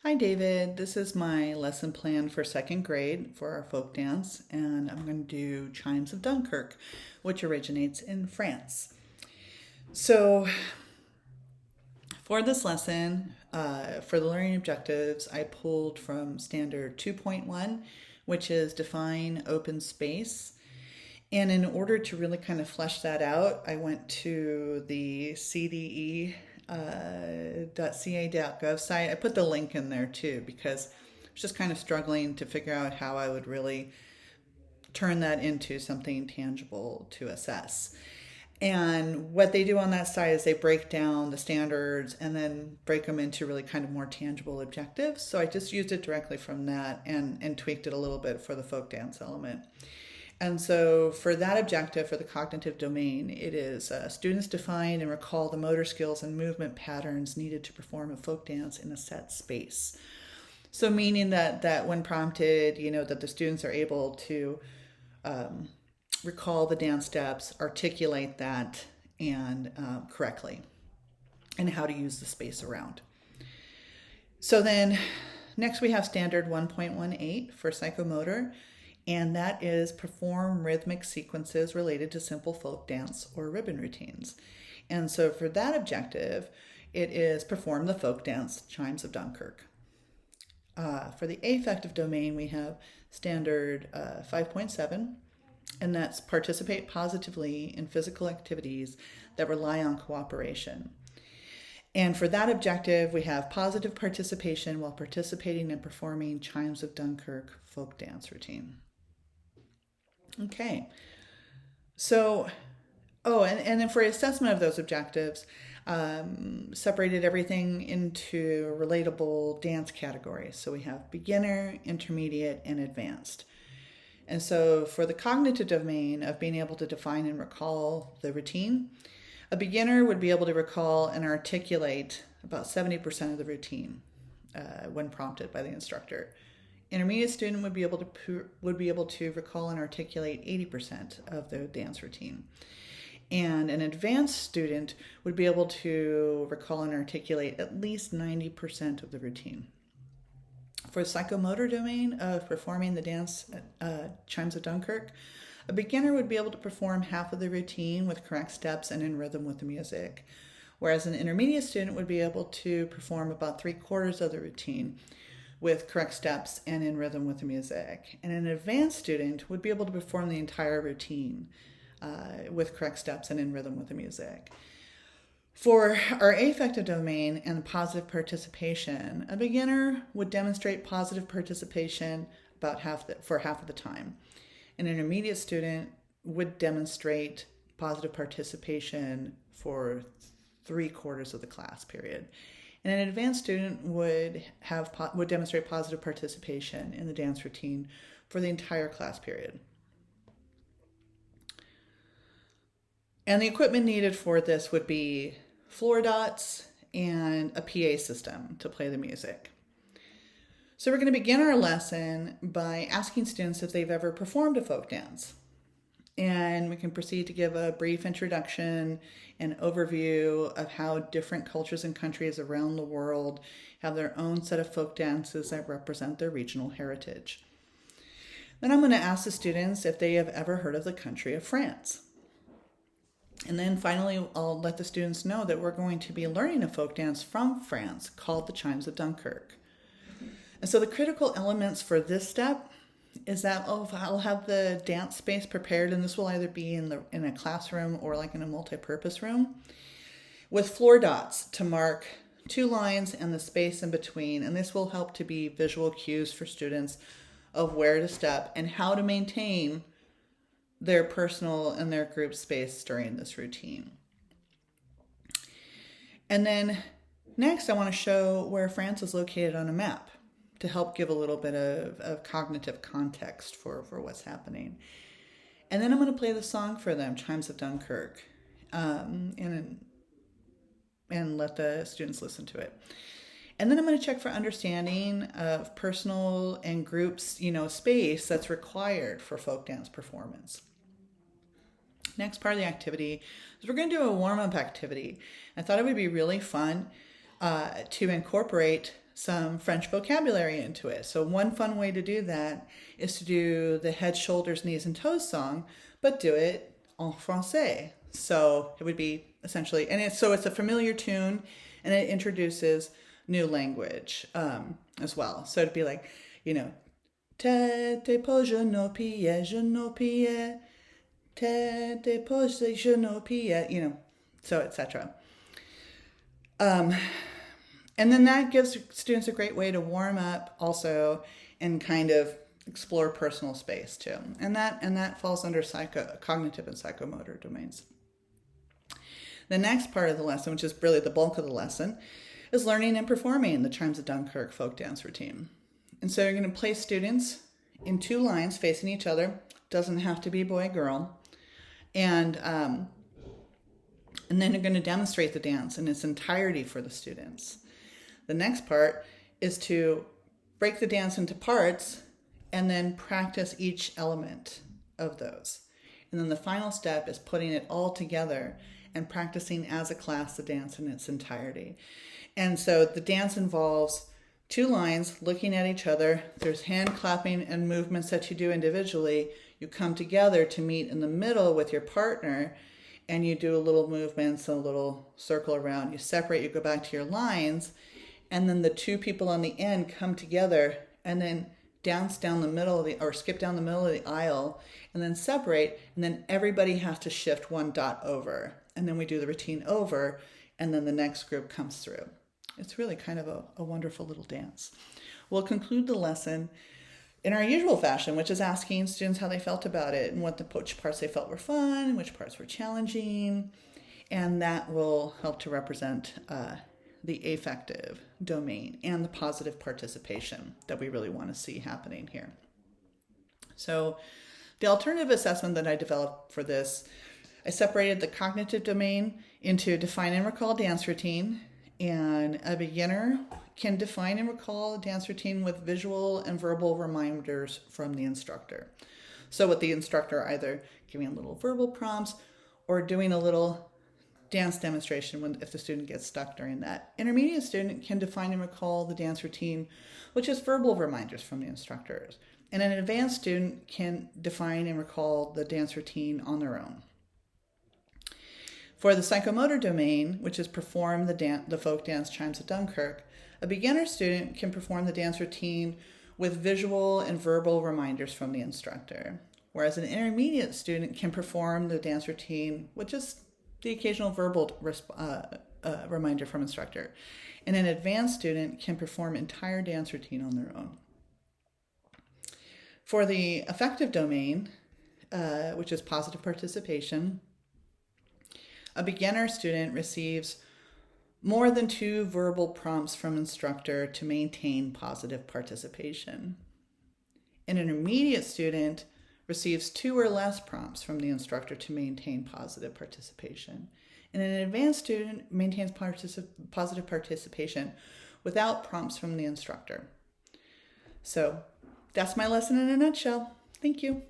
Hi David, this is my lesson plan for second grade for our folk dance, and I'm going to do Chimes of Dunkirk, which originates in France. So, for this lesson, for the learning objectives, I pulled from Standard 2.1, which is define open space. And in order to really kind of flesh that out, I went to the CDE.ca.gov site. I put the link in there too because I was just kind of struggling to figure out how I would really turn that into something tangible to assess. And what they do on that site is they break down the standards and then break them into really kind of more tangible objectives. So I just used it directly from that and tweaked it a little bit for the folk dance element. And so for that objective, for the cognitive domain, it is students define and recall the motor skills and movement patterns needed to perform a folk dance in a set space. So meaning that when prompted, that the students are able to recall the dance steps, articulate that and correctly, and how to use the space around. So then next we have standard 1.18 for psychomotor. And that is perform rhythmic sequences related to simple folk dance or ribbon routines. And so for that objective, it is perform the folk dance Chimes of Dunkirk. For the affective domain, we have standard 5.7, and that's participate positively in physical activities that rely on cooperation. And for that objective, we have positive participation while participating in performing Chimes of Dunkirk folk dance routine. Okay, so, and then for assessment of those objectives, separated everything into relatable dance categories. So we have beginner, intermediate, and advanced. And so for the cognitive domain of being able to define and recall the routine, a beginner would be able to recall and articulate about 70% of the routine when prompted by the instructor. Intermediate student would be able to recall and articulate 80% of the dance routine. And an advanced student would be able to recall and articulate at least 90% of the routine. For the psychomotor domain of performing the dance Chimes of Dunkirk, a beginner would be able to perform half of the routine with correct steps and in rhythm with the music, whereas an intermediate student would be able to perform about 3/4 of the routine with correct steps and in rhythm with the music. And an advanced student would be able to perform the entire routine with correct steps and in rhythm with the music. For our affective domain and positive participation, a beginner would demonstrate positive participation for half of the time. An intermediate student would demonstrate positive participation for 3/4 of the class period. And an advanced student would demonstrate positive participation in the dance routine for the entire class period. And the equipment needed for this would be floor dots and a PA system to play the music. So we're going to begin our lesson by asking students if they've ever performed a folk dance. And we can proceed to give a brief introduction and overview of how different cultures and countries around the world have their own set of folk dances that represent their regional heritage. Then I'm going to ask the students if they have ever heard of the country of France. And then finally, I'll let the students know that we're going to be learning a folk dance from France called the Chimes of Dunkirk. And so the critical elements for this step is that I'll have the dance space prepared, and this will either be in a classroom or like in a multi-purpose room, with floor dots to mark 2 lines and the space in between. And this will help to be visual cues for students of where to step and how to maintain their personal and their group space during this routine. And then next, I want to show where France is located on a map to help give a little bit of cognitive context for what's happening. And then I'm going to play the song for them, Chimes of Dunkirk, and let the students listen to it. And then I'm going to check for understanding of personal and groups, space that's required for folk dance performance. Next part of the activity is we're going to do a warm-up activity. I thought it would be really fun to incorporate some French vocabulary into it. So one fun way to do that is to do the head, shoulders, knees, and toes song, but do it en français. So it would be essentially, and it's a familiar tune, and it introduces new language as well. So it'd be like, tête, épaules, genoux, pieds, tête, épaules, genoux, pieds, so etc. And then that gives students a great way to warm up also and kind of explore personal space too. And that falls under cognitive and psychomotor domains. The next part of the lesson, which is really the bulk of the lesson, is learning and performing the Chimes of Dunkirk folk dance routine. And so you're going to place students in 2 lines facing each other. Doesn't have to be boy, girl. And then you're going to demonstrate the dance in its entirety for the students. The next part is to break the dance into parts and then practice each element of those. And then the final step is putting it all together and practicing as a class the dance in its entirety. And so the dance involves 2 lines looking at each other. There's hand clapping and movements that you do individually. You come together to meet in the middle with your partner, and you do a little movements, a little circle around. You separate, you go back to your lines, and then the 2 people on the end come together and then dance down the middle or skip down the middle of the aisle and then separate, and then everybody has to shift 1 dot over. And then we do the routine over, and then the next group comes through. It's really kind of a wonderful little dance. We'll conclude the lesson in our usual fashion, which is asking students how they felt about it and which parts they felt were fun, which parts were challenging, and that will help to represent the affective domain and the positive participation that we really want to see happening here. So the alternative assessment that I developed for this, I separated the cognitive domain into define and recall dance routine, and a beginner can define and recall a dance routine with visual and verbal reminders from the instructor. So with the instructor either giving little verbal prompts or doing a little dance demonstration if the student gets stuck during that. Intermediate student can define and recall the dance routine, which is verbal reminders from the instructors. And an advanced student can define and recall the dance routine on their own. For the psychomotor domain, which is perform the folk dance Chimes of Dunkirk, a beginner student can perform the dance routine with visual and verbal reminders from the instructor, whereas an intermediate student can perform the dance routine with just the occasional verbal reminder from instructor, and an advanced student can perform entire dance routine on their own. For the affective domain, which is positive participation, a beginner student receives more than 2 verbal prompts from instructor to maintain positive participation. An intermediate student receives 2 or less prompts from the instructor to maintain positive participation. And an advanced student maintains positive participation without prompts from the instructor. So that's my lesson in a nutshell. Thank you.